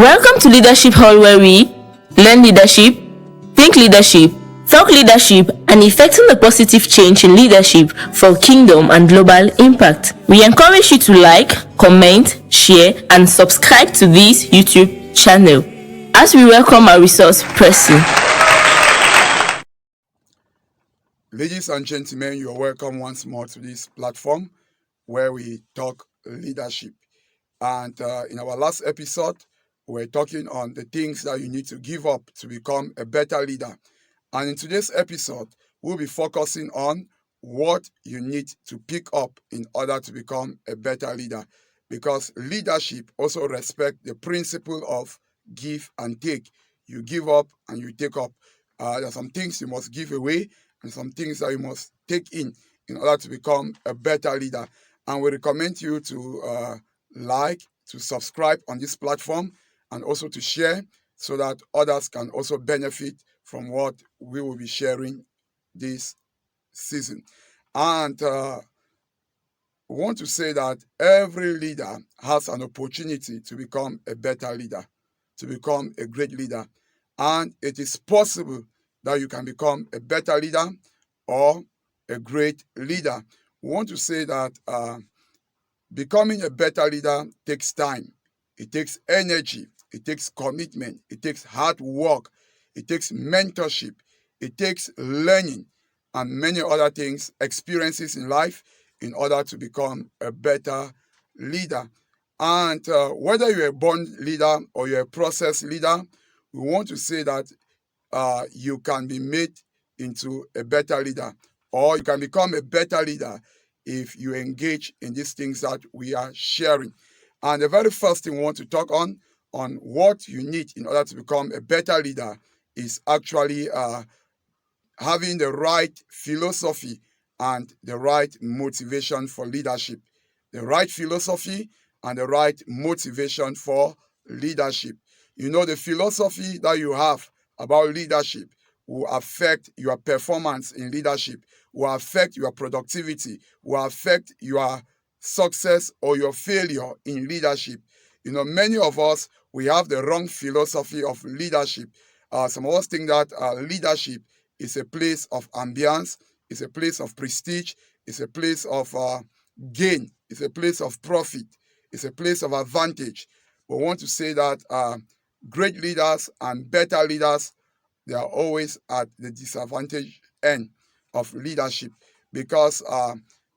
Welcome to Leadership Hall, where we learn leadership, think leadership, talk leadership, and effecting a positive change in leadership for kingdom and global impact. We encourage you to like, comment, share, and subscribe to this YouTube channel as we welcome our resource person. Ladies and gentlemen, you are welcome once more to this platform where we talk leadership. And in our last episode, we're talking on the things that you need to give up to become a better leader. And in today's episode, we'll be focusing on what you need to pick up in order to become a better leader. Because leadership also respects the principle of give and take. You give up and you take up. There are some things you must give away and some things that you must take in order to become a better leader. And we recommend you to like, to subscribe on this platform, and also to share so that others can also benefit from what we will be sharing this season. And we want to say that every leader has an opportunity to become a better leader, to become a great leader. And it is possible that you can become a better leader or a great leader. We want to say that becoming a better leader takes time. It takes energy. It takes commitment. It takes hard work. It takes mentorship. It takes learning and many other things, experiences in life in order to become a better leader. And whether you're a born leader or you're a process leader, we want to say that you can be made into a better leader, or you can become a better leader if you engage in these things that we are sharing. And the very first thing we want to talk on what you need in order to become a better leader is actually having the right philosophy and the right motivation for leadership. The right philosophy and the right motivation for leadership. You know, the philosophy that you have about leadership will affect your performance in leadership, will affect your productivity, will affect your success or your failure in leadership. You know, many of us, we have the wrong philosophy of leadership. Some of us think that leadership is a place of ambience, it's a place of prestige, it's a place of gain, it's a place of profit, it's a place of advantage. We want to say that great leaders and better leaders, they are always at the disadvantaged end of leadership, because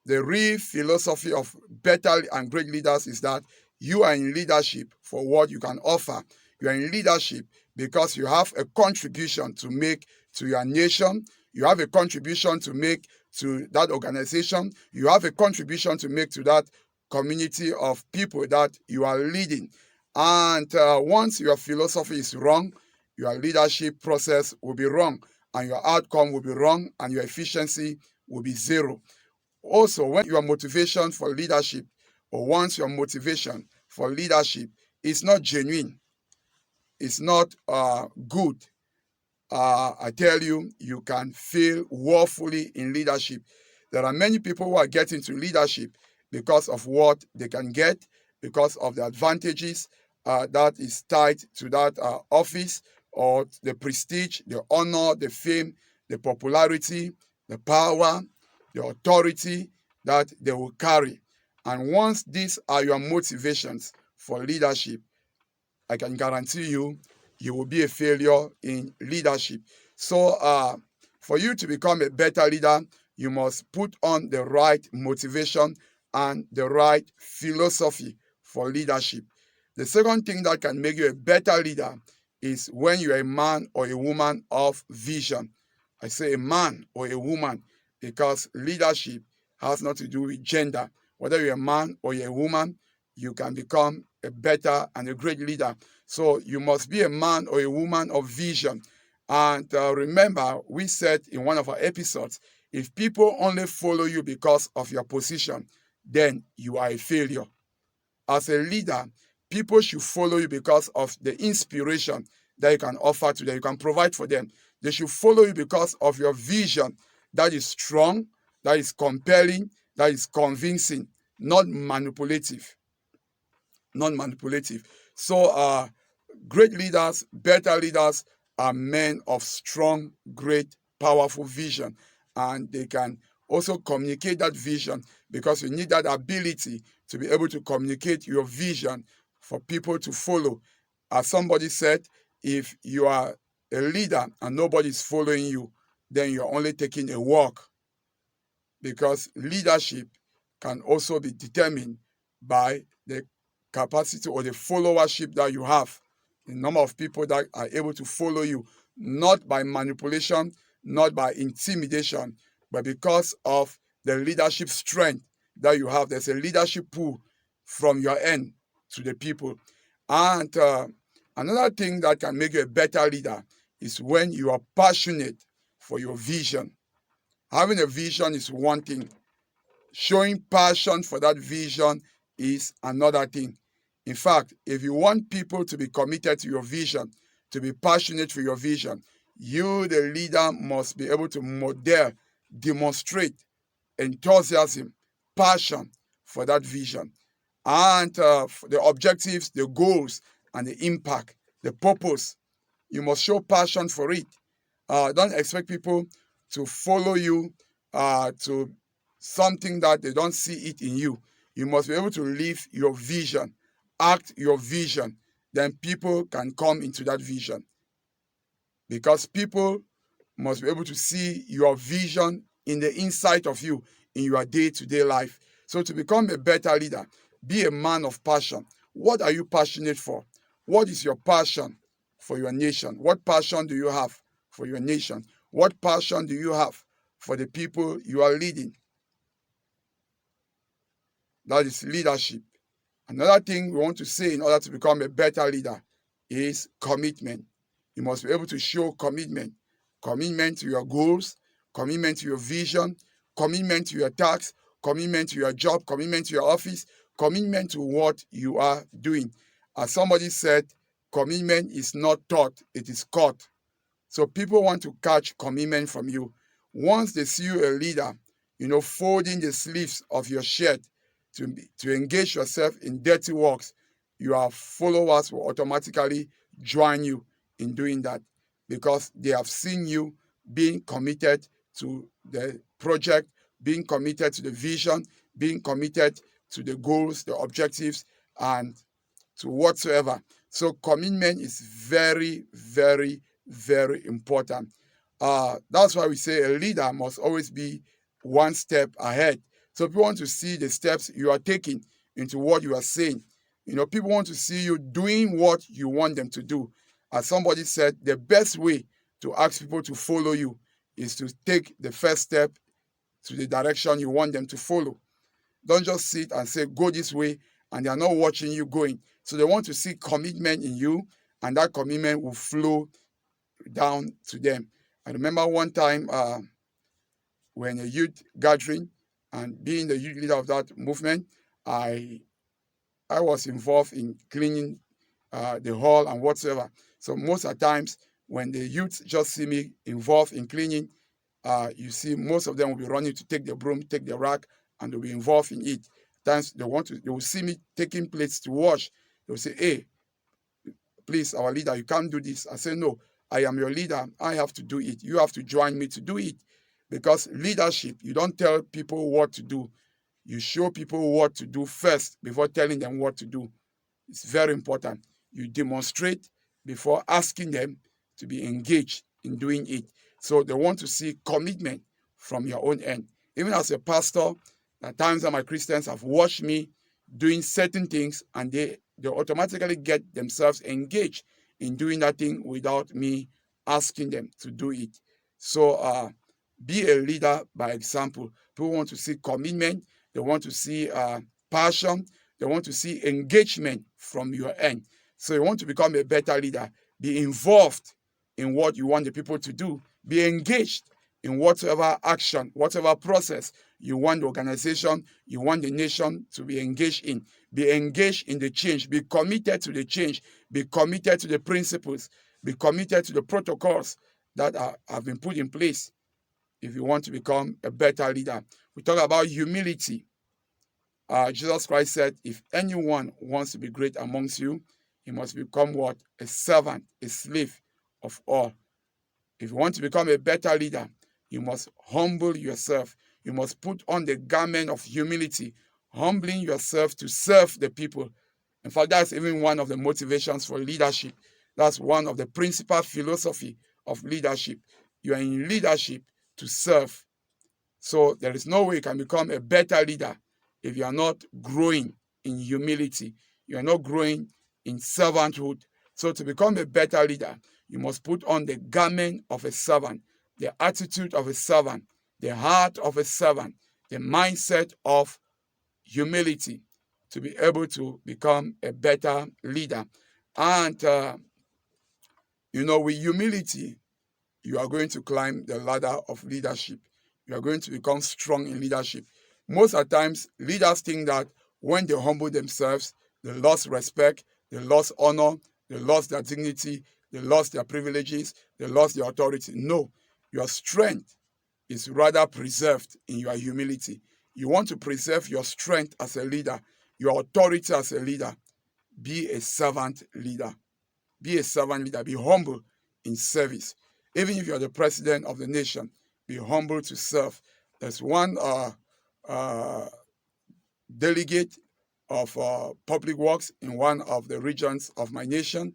the real philosophy of better and great leaders is that you are in leadership for what you can offer. You are in leadership because you have a contribution to make to your nation. You have a contribution to make to that organization. You have a contribution to make to that community of people that you are leading. And once your philosophy is wrong, your leadership process will be wrong, and your outcome will be wrong, and your efficiency will be zero. Also, when your motivation for leadership, or once your motivation for leadership is not genuine, it's not good, I tell you, you can fail woefully in leadership. There are many people who are getting to leadership because of what they can get, because of the advantages that is tied to that office, or the prestige, the honor, the fame, the popularity, the power, the authority that they will carry. And once these are your motivations for leadership, I can guarantee you, you will be a failure in leadership. So for you to become a better leader, you must put on the right motivation and the right philosophy for leadership. The second thing that can make you a better leader is when you're a man or a woman of vision. I say a man or a woman because leadership has nothing to do with gender. Whether you're a man or you're a woman, you can become a better and a great leader. So you must be a man or a woman of vision. And remember, we said in one of our episodes, if people only follow you because of your position, then you are a failure. As a leader, people should follow you because of the inspiration that you can offer to them, you can provide for them. They should follow you because of your vision that is strong, that is compelling, that is convincing, not manipulative. Non-manipulative. So Great leaders, better leaders are men of strong, great, powerful vision. And they can also communicate that vision, because you need that ability to be able to communicate your vision for people to follow. As somebody said, if you are a leader and nobody's following you, then you're only taking a walk, because leadership can also be determined by the capacity or the followership that you have, the number of people that are able to follow you, not by manipulation, not by intimidation, but because of the leadership strength that you have. There's a leadership pull from your end to the people. And another thing that can make you a better leader is when you are passionate for your vision. Having a vision is one thing. Showing passion for that vision is another thing. In fact, if you want people to be committed to your vision, to be passionate for your vision, you, the leader, must be able to model, demonstrate enthusiasm, passion for that vision. And the objectives, the goals, and the impact, the purpose, you must show passion for it. Don't expect people to follow you to something that they don't see it in you. You must be able to live your vision, act your vision. Then people can come into that vision, because people must be able to see your vision in the inside of you in your day-to-day life. So to become a better leader, be a man of passion. What are you passionate for? What is your passion for your nation? What passion do you have for your nation? What passion do you have for the people you are leading? That is leadership. Another thing we want to say in order to become a better leader is commitment. You must be able to show commitment. Commitment to your goals, commitment to your vision, commitment to your tasks, commitment to your job, commitment to your office, commitment to what you are doing. As somebody said, commitment is not taught, it is caught. So people want to catch commitment from you. Once they see you a leader, folding the sleeves of your shirt to engage yourself in dirty works, your followers will automatically join you in doing that, because they have seen you being committed to the project, being committed to the vision, being committed to the goals, the objectives, and to whatsoever. So commitment is very, very, very important. That's why we say a leader must always be one step ahead. So people want to see the steps you are taking into what you are saying. People want to see you doing what you want them to do. As somebody said, the best way to ask people to follow you is to take the first step to the direction you want them to follow. Don't just sit and say, go this way, and they are not watching you going. So they want to see commitment in you, and that commitment will flow down to them. I remember one time when a youth gathering, and being the youth leader of that movement, I was involved in cleaning the hall and whatsoever. So most of the times when the youth just see me involved in cleaning, you see most of them will be running to take the broom, take the rag, and they'll be involved in it. Times they will see me taking plates to wash. They'll say, hey, please, our leader, you can't do this. I say, no, I am your leader. I have to do it. You have to join me to do it. Because leadership, you don't tell people what to do. You show people what to do first before telling them what to do. It's very important. You demonstrate before asking them to be engaged in doing it. So they want to see commitment from your own end. Even as a pastor, at times that my Christians have watched me doing certain things, and they automatically get themselves engaged in doing that thing without me asking them to do it. So be a leader by example. People want to see commitment. They want to see passion. They want to see engagement from your end. So you want to become a better leader. Be involved in what you want the people to do. Be engaged in whatever action, whatever process you want the organization, you want the nation to be engaged in. Be engaged in the change. Be committed to the change. Be committed to the principles. Be committed to the protocols that have been put in place if you want to become a better leader. We talk about humility. Jesus Christ said, if anyone wants to be great amongst you, you must become what? A servant, a slave of all. If you want to become a better leader, you must humble yourself. You must put on the garment of humility, humbling yourself to serve the people. In fact, that's even one of the motivations for leadership. That's one of the principal philosophy of leadership. You are in leadership to serve. So there is no way you can become a better leader if you are not growing in humility. You are not growing in servanthood. So to become a better leader, you must put on the garment of a servant, the attitude of a servant, the heart of a servant, the mindset of humility to be able to become a better leader. And, with humility, you are going to climb the ladder of leadership. You are going to become strong in leadership. Most of the times, leaders think that when they humble themselves, they lost respect, they lost honor, they lost their dignity, they lost their privileges, they lost their authority. No, your strength is rather preserved in your humility. You want to preserve your strength as a leader, your authority as a leader. Be a servant leader. Be a servant leader. Be humble in service. Even if you're the president of the nation, be humble to serve. There's one delegate of public works in one of the regions of my nation.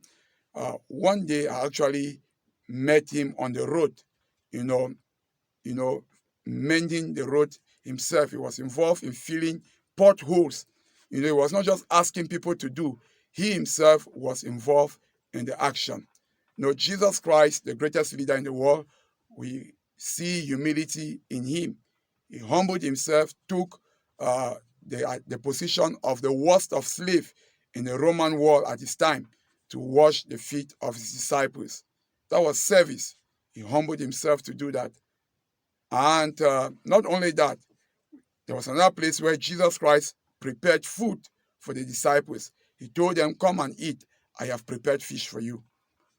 One day I actually met him on the road, you know, mending the road himself. He was involved in filling potholes. He was not just asking people to do. He himself was involved in the action. Jesus Christ, the greatest leader in the world, we see humility in him. He humbled himself, took the position of the worst of slave in the Roman world at his time to wash the feet of his disciples. That was service. He humbled himself to do that. And not only that, there was another place where Jesus Christ prepared food for the disciples. He told them, "Come and eat. I have prepared fish for you."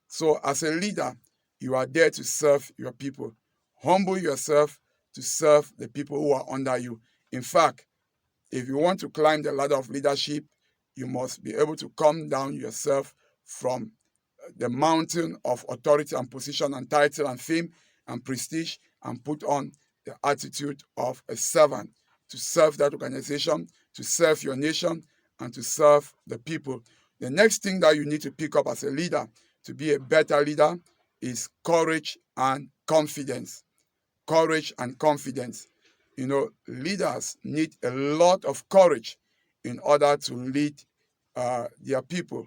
So as a leader, you are there to serve your people. Humble yourself to serve the people who are under you. In fact, if you want to climb the ladder of leadership, you must be able to come down yourself from the mountain of authority and position and title and fame and prestige and put on the attitude of a servant to serve that organization, to serve your nation, and to serve the people. The next thing that you need to pick up as a leader to be a better leader is courage and confidence. Courage and confidence. Leaders need a lot of courage in order to lead their people.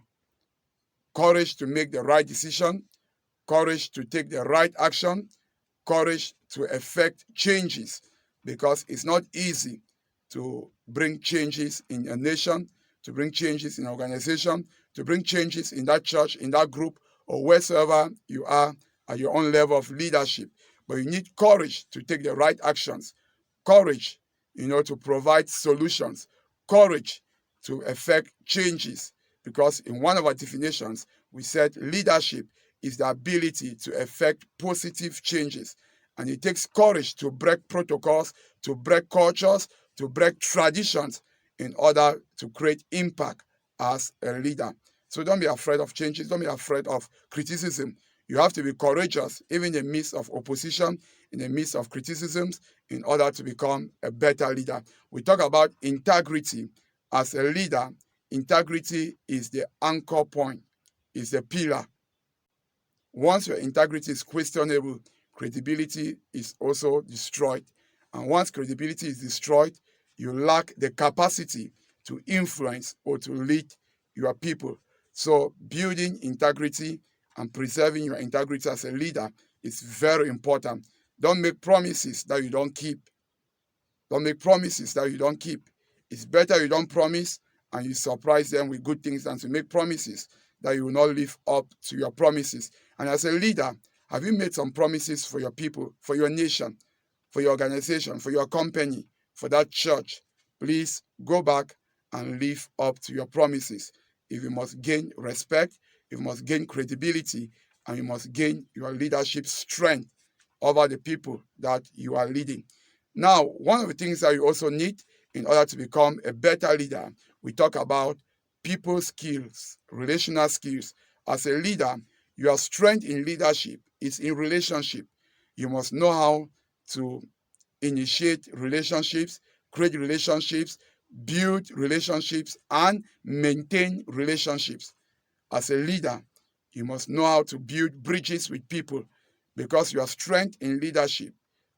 Courage to make the right decision, courage to take the right action, courage to effect changes, because it's not easy to bring changes in a nation, to bring changes in an organization, to bring changes in that church, in that group, or wheresoever you are at your own level of leadership. But you need courage to take the right actions, courage, to provide solutions, courage to effect changes. Because in one of our definitions, we said leadership is the ability to effect positive changes. And it takes courage to break protocols, to break cultures, to break traditions in order to create impact as a leader. So don't be afraid of changes. Don't be afraid of criticism. You have to be courageous, even in the midst of opposition, in the midst of criticisms, in order to become a better leader. We talk about integrity. As a leader, integrity is the anchor point, is the pillar. Once your integrity is questionable, credibility is also destroyed. And once credibility is destroyed, you lack the capacity to influence or to lead your people. So building integrity and preserving your integrity as a leader is very important. Don't make promises that you don't keep. Don't make promises that you don't keep. It's better you don't promise and you surprise them with good things than to make promises that you will not live up to your promises. And as a leader, have you made some promises for your people, for your nation, for your organization, for your company, for that church? Please go back and live up to your promises. If you must gain respect, you must gain credibility, and you must gain your leadership strength over the people that you are leading. Now, one of the things that you also need in order to become a better leader, we talk about people skills, relational skills. As a leader, your strength in leadership is in relationship. You must know how to initiate relationships, create relationships, build relationships, and maintain relationships. As a leader, you must know how to build bridges with people because your strength in leadership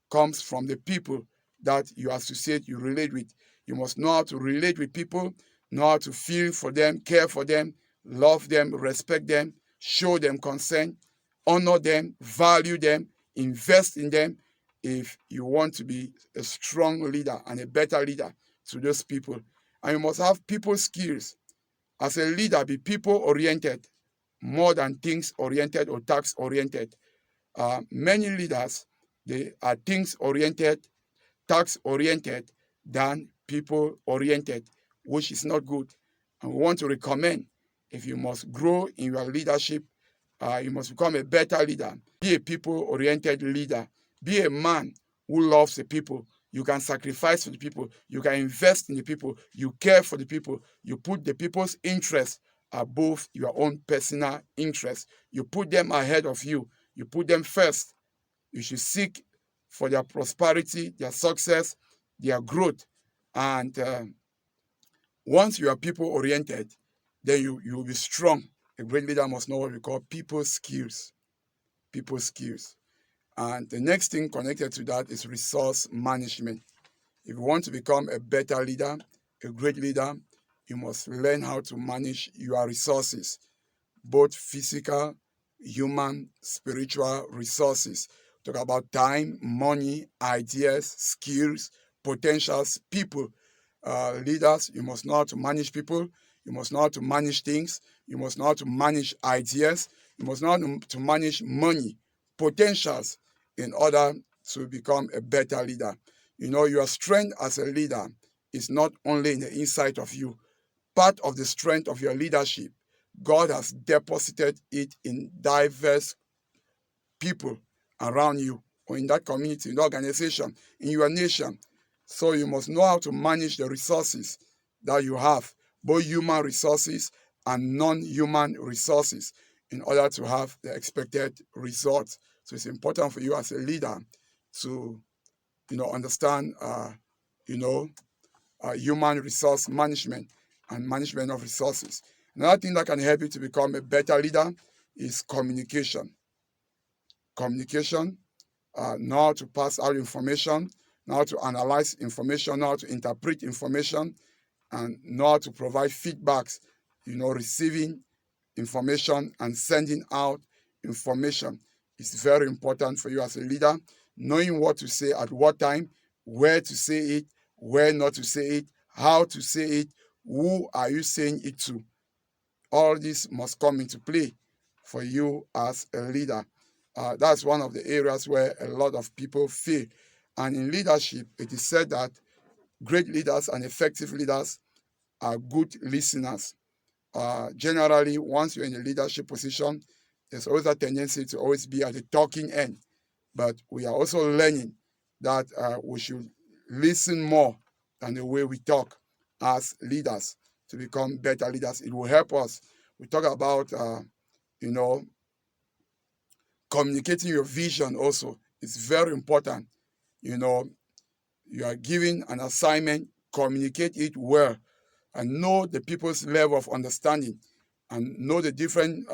comes from the people that you associate, you relate with. You must know how to relate with people, know how to feel for them, care for them, love them, respect them, show them concern, honor them, value them, invest in them if you want to be a strong leader and a better leader to those people. And you must have people skills. As a leader, be people oriented more than things oriented or task oriented. Many leaders, they are things oriented, task oriented than people oriented, which is not good. And we want to recommend, if you must grow in your leadership, you must become a better leader. Be a people oriented leader. Be a man who loves the people. You can sacrifice for the people. You can invest in the people. You care for the people. You put the people's interests above your own personal interests. You put them ahead of you. You put them first. You should seek for their prosperity, their success, their growth. And once you are people oriented, then you will be strong. A great leader must know what we call people skills. People skills. And the next thing connected to that is resource management. If you want to become a better leader, a great leader, you must learn how to manage your resources, both physical, human, spiritual resources. Talk about time, money, ideas, skills, potentials, people. Leaders, you must know how to manage people. You must know how to manage things. You must know how to manage ideas. You must know how to manage money, potentials, in order to become a better leader. You know, your strength as a leader is not only in the inside of you. Part of the strength of your leadership, God has deposited it in diverse people around you, or in that community, in the organization, in your nation. So you must know how to manage the resources that you have, both human resources and non-human resources, in order to have the expected results. So it's important for you as a leader to, understand, human resource management and management of resources. Another thing that can help you to become a better leader is communication. Communication, know how to pass out information, know how to analyze information, know how to interpret information, and know how to provide feedbacks, receiving information and sending out information is very important for you as a leader. Knowing what to say at what time, where to say it, where not to say it, how to say it, who are you saying it to. All this must come into play for you as a leader. That's one of the areas where a lot of people fail. And in leadership, it is said that great leaders and effective leaders are good listeners. Generally, once you're in a leadership position, there's always a tendency to always be at the talking end. But we are also learning that we should listen more than the way we talk as leaders to become better leaders. It will help us. We talk about, you know, communicating your vision also. It's very important. You know, you are given an assignment, communicate it well and know the people's level of understanding and know the different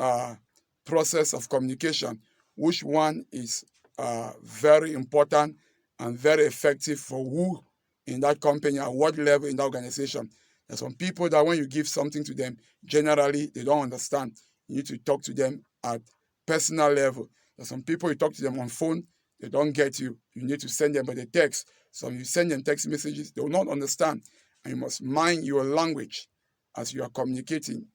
process of communication, which one is very important and very effective for who in that company and what level in the organization. There's some people that when you give something to them, generally they don't understand. You need to talk to them at personal level. There's some people you talk to them on phone, they don't get you. You need to send them by the text. So you send them text messages, they will not understand. And you must mind your language as you are communicating.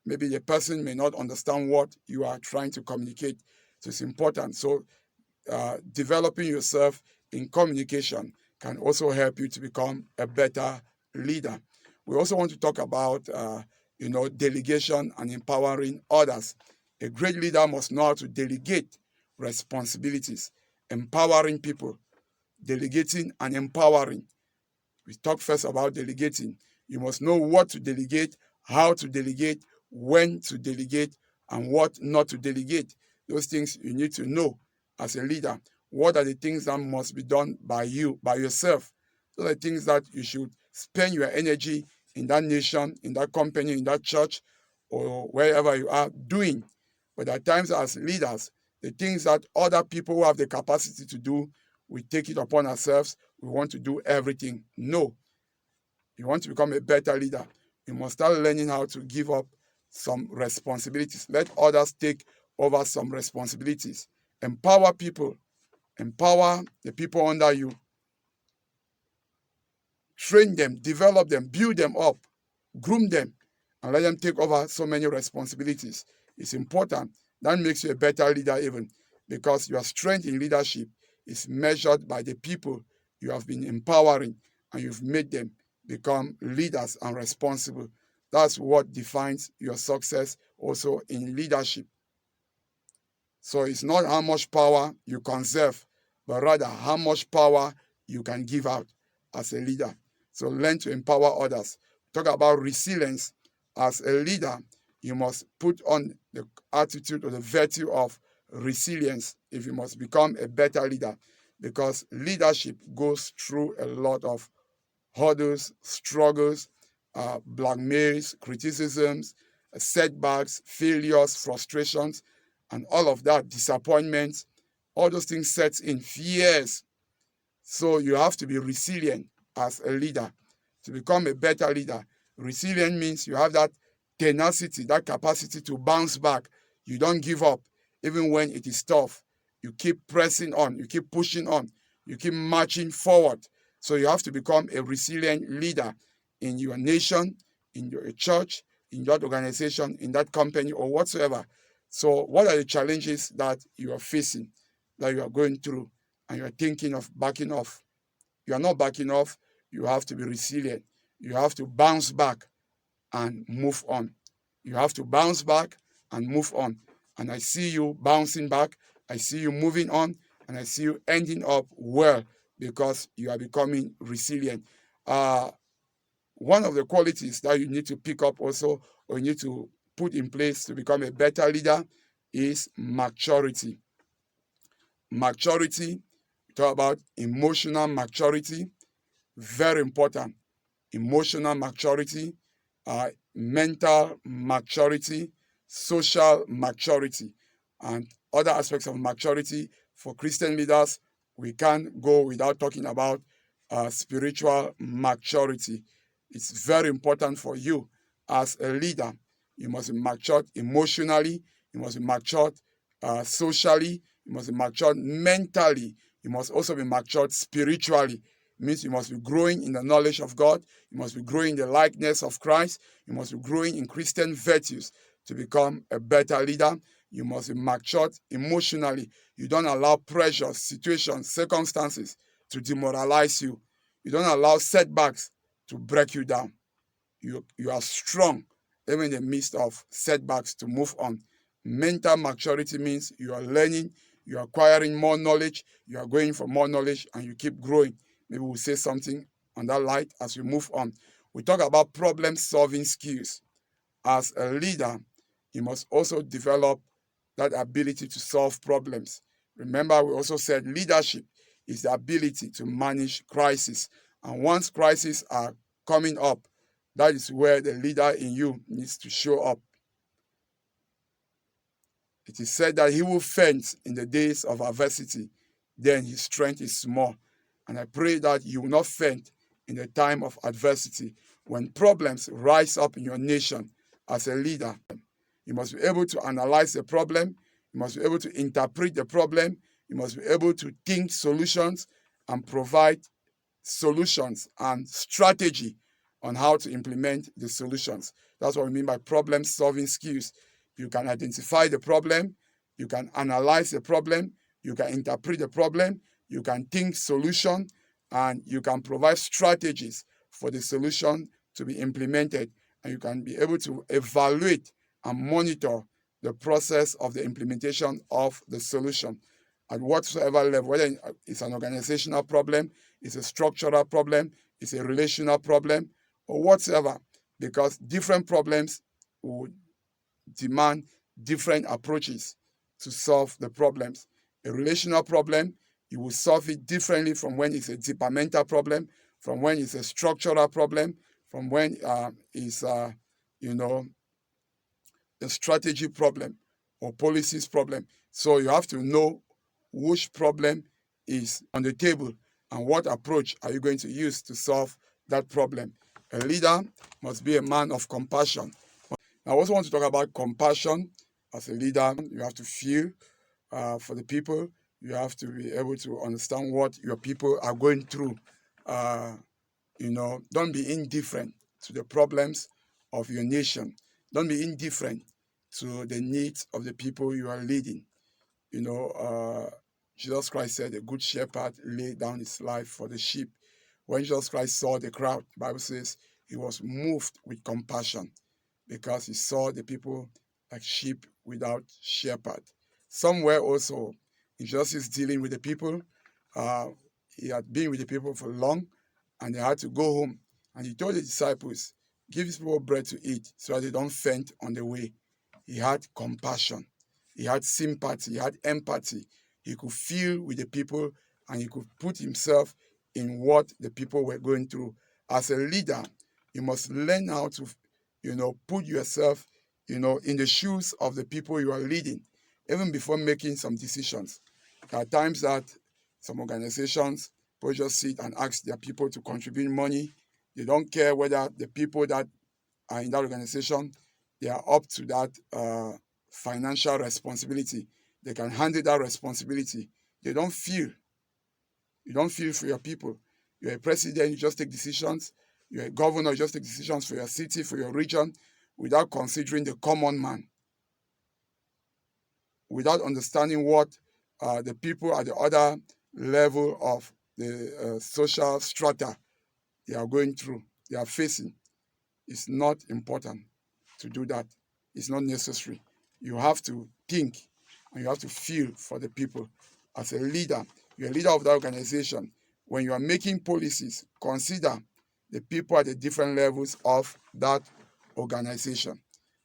Maybe the person may not understand what you are trying to communicate. So it's important. So developing yourself in communication can also help you to become a better leader. We also want to talk about, delegation and empowering others. A great leader must know how to delegate responsibilities, empowering people, delegating and empowering. We talk first about delegating. You must know what to delegate, how to delegate, when to delegate, and what not to delegate. Those things you need to know as a leader. What are the things that must be done by you, by yourself? Those are the things that you should spend your energy in that nation, in that company, in that church, or wherever you are doing. But at times as leaders, the things that other people who have the capacity to do, we take it upon ourselves. We want to do everything. No. You want to become a better leader, you must start learning how to give up some responsibilities. Let others take over some responsibilities. Empower people. Empower the people under you. Train them, develop them, build them up, groom them, and let them take over so many responsibilities. It's important. That makes you a better leader even, because your strength in leadership is measured by the people you have been empowering, and you've made them become leaders and responsible. That's what defines your success also in leadership. So it's not how much power you conserve, but rather how much power you can give out as a leader. So learn to empower others. Talk about resilience. As a leader, you must put on the attitude or the virtue of resilience if you must become a better leader, because leadership goes through a lot of hurdles, struggles, blackmails, criticisms, setbacks, failures, frustrations, and all of that, disappointments. All those things set in, fears. So you have to be resilient as a leader to become a better leader. Resilient means you have that tenacity, that capacity to bounce back. You don't give up even when it is tough. You keep pressing on, you keep pushing on, you keep marching forward. So you have to become a resilient leader in your nation, in your church, in that organization, in that company, or whatsoever. So what are the challenges that you are facing, that you are going through, and you are thinking of backing off? You are not backing off. You have to be resilient. You have to bounce back and move on. You have to bounce back and move on. And I see you bouncing back. I see you moving on. And I see you ending up well, because you are becoming resilient. One of the qualities that you need to pick up also, or you need to put in place to become a better leader, is maturity. Maturity, we talk about emotional maturity, very important. Emotional maturity, mental maturity, social maturity, and other aspects of maturity. For Christian leaders, we can't go without talking about spiritual maturity. It's very important for you as a leader. You must be matured emotionally, you must be matured socially, you must be matured mentally, you must also be matured spiritually. It means you must be growing in the knowledge of God, you must be growing in the likeness of Christ, you must be growing in Christian virtues to become a better leader. You must be matured emotionally. You don't allow pressures, situations, circumstances to demoralize you. You don't allow setbacks to break you down. You are strong even in the midst of setbacks to move on. Mental maturity means you are learning, you are acquiring more knowledge, you are going for more knowledge, and you keep growing. Maybe we'll say something on that light as we move on. We talk about problem-solving skills. As a leader, you must also develop that ability to solve problems. Remember, we also said leadership is the ability to manage crisis. And once crises are coming up, that is where the leader in you needs to show up. It is said that he will faint in the days of adversity, then his strength is small. And I pray that you will not faint in the time of adversity. When problems rise up in your nation, as a leader, you must be able to analyze the problem, you must be able to interpret the problem, you must be able to think solutions and provide solutions and strategy on how to implement the solutions. That's what we mean by problem-solving skills. You can identify the problem, you can analyze the problem, you can interpret the problem, you can think solution, and you can provide strategies for the solution to be implemented, and you can be able to evaluate and monitor the process of the implementation of the solution at whatsoever level, whether it's an organizational problem, it's a structural problem, it's a relational problem, or whatsoever. because different problems would demand different approaches to solve the problems. A relational problem, you will solve it differently from when it's a departmental problem, from when it's a structural problem, from when it's you know a strategy problem or policies problem. So you have to know which problem is on the table and what approach are you going to use to solve that problem. A leader must be a man of compassion. I also want to talk about compassion. As a leader, you have to feel for the people. You have to be able to understand what your people are going through. Don't be indifferent to the problems of your nation. Don't be indifferent to the needs of the people you are leading. Jesus Christ said, "A good shepherd laid down his life for the sheep." When Jesus Christ saw the crowd, the Bible says he was moved with compassion because he saw the people like sheep without shepherd. Somewhere also, in Jesus dealing with the people, he had been with the people for long, and they had to go home. And he told the disciples, "Give these people bread to eat so that they don't faint on the way." He had compassion. He had sympathy. He had empathy. He could feel with the people, and he could put himself in what the people were going through. As a leader, you must learn how to, put yourself, in the shoes of the people you are leading, even before making some decisions. There are times that some organizations will just sit and ask their people to contribute money. They don't care whether the people that are in that organization, they are up to that financial responsibility. They can handle that responsibility. They don't feel. You don't feel for your people. You're a president, you just take decisions. You're a governor, you just take decisions for your city, for your region, without considering the common man, without understanding what the people at the other level of the social strata they are going through, they are facing. It's not important to do that. It's not necessary. You have to think and you have to feel for the people. As a leader, you're a leader of the organization. When you are making policies, consider the people at the different levels of that organization.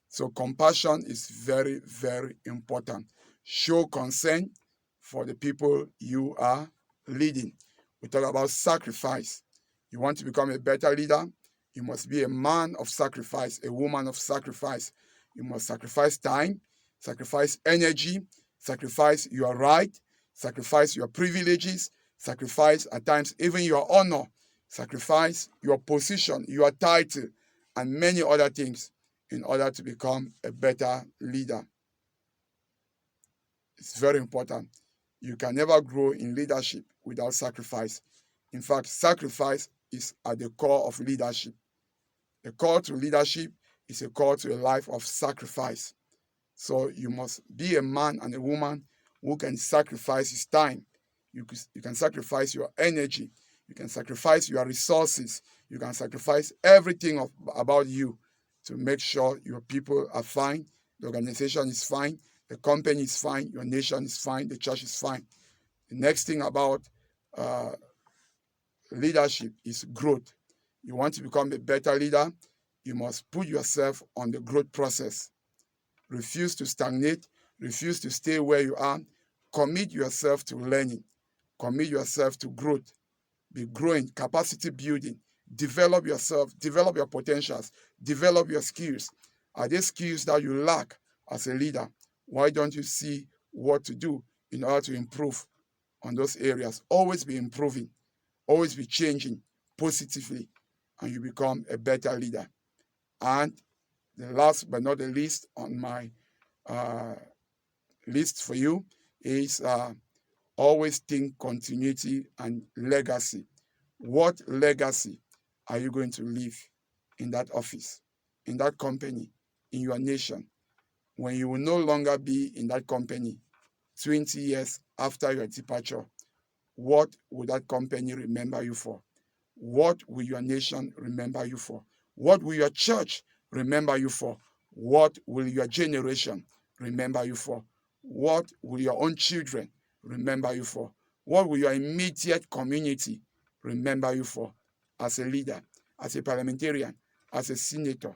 So compassion is very, very important. Show concern for the people you are leading. We talk about sacrifice. You want to become a better leader? You must be a man of sacrifice, a woman of sacrifice. You must sacrifice time, sacrifice energy, sacrifice your right, sacrifice your privileges, sacrifice at times even your honor, sacrifice your position, your title, and many other things in order to become a better leader. It's very important. You can never grow in leadership without sacrifice. In fact, sacrifice is at the core of leadership. The call to leadership is a call to a life of sacrifice. So you must be a man and a woman who can sacrifice his time. You can sacrifice your energy. You can sacrifice your resources. You can sacrifice everything about you to make sure your people are fine, the organization is fine, the company is fine, your nation is fine, the church is fine. The next thing about leadership is growth. You want to become a better leader, you must put yourself on the growth process. Refuse to stagnate, refuse to stay where you are. Commit yourself to learning, commit yourself to growth. Be growing, capacity building. Develop yourself, develop your potentials, develop your skills. Are there skills that you lack as a leader? Why don't you see what to do in order to improve on those areas? Always be improving, always be changing positively, and you become a better leader. And the last but not the least on my list for you is always think continuity and legacy. What legacy are you going to leave in that office, in that company, in your nation, when you will no longer be in that company 20 years after your departure? What will that company remember you for? What will your nation remember you for? What will your church remember you for? What will your generation remember you for? What will your own children remember you for? What will your immediate community remember you for? As a leader, as a parliamentarian, as a senator,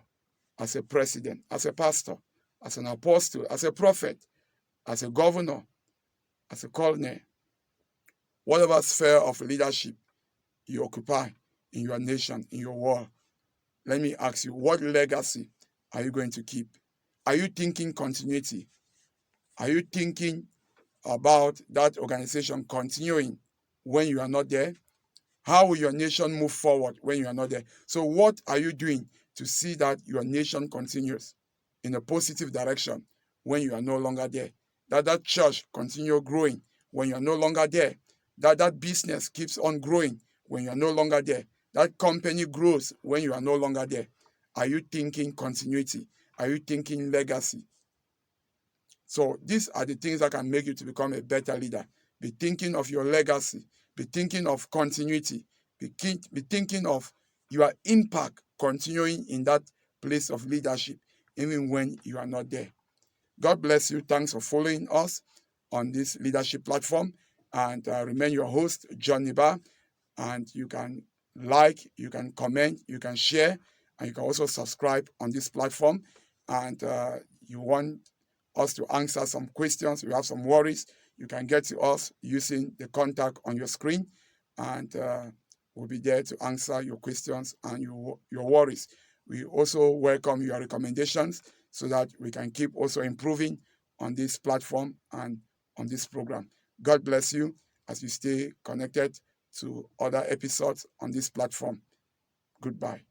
as a president, as a pastor, as an apostle, as a prophet, as a governor, as a colonel, whatever sphere of leadership you occupy in your nation, in your world, let me ask you, what legacy are you going to keep? Are you thinking continuity? Are you thinking about that organization continuing when you are not there? How will your nation move forward when you are not there? So what are you doing to see that your nation continues in a positive direction when you are no longer there? That church continue growing when you are no longer there. That business keeps on growing when you are no longer there. That company grows when you are no longer there. Are you thinking continuity? Are you thinking legacy? So these are the things that can make you to become a better leader. Be thinking of your legacy. Be thinking of continuity. Be thinking of your impact continuing in that place of leadership, even when you are not there. God bless you. Thanks for following us on this leadership platform. And remain your host, John Neba. And you can like, you can comment, you can share, and you can also subscribe on this platform. And you want us to answer some questions, you have some worries, you can get to us using the contact on your screen, and we'll be there to answer your questions and your worries. We also welcome your recommendations so that we can keep also improving on this platform and on this program. God bless you as you stay connected to other episodes on this platform. Goodbye.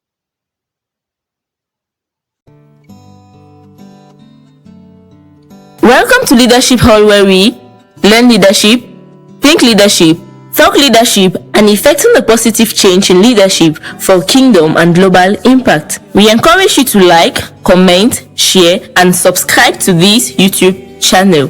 Welcome to Leadership Hall, where we learn leadership, think leadership, talk leadership, and effecting the positive change in leadership for kingdom and global impact. We encourage you to like, comment, share, and subscribe to this YouTube channel.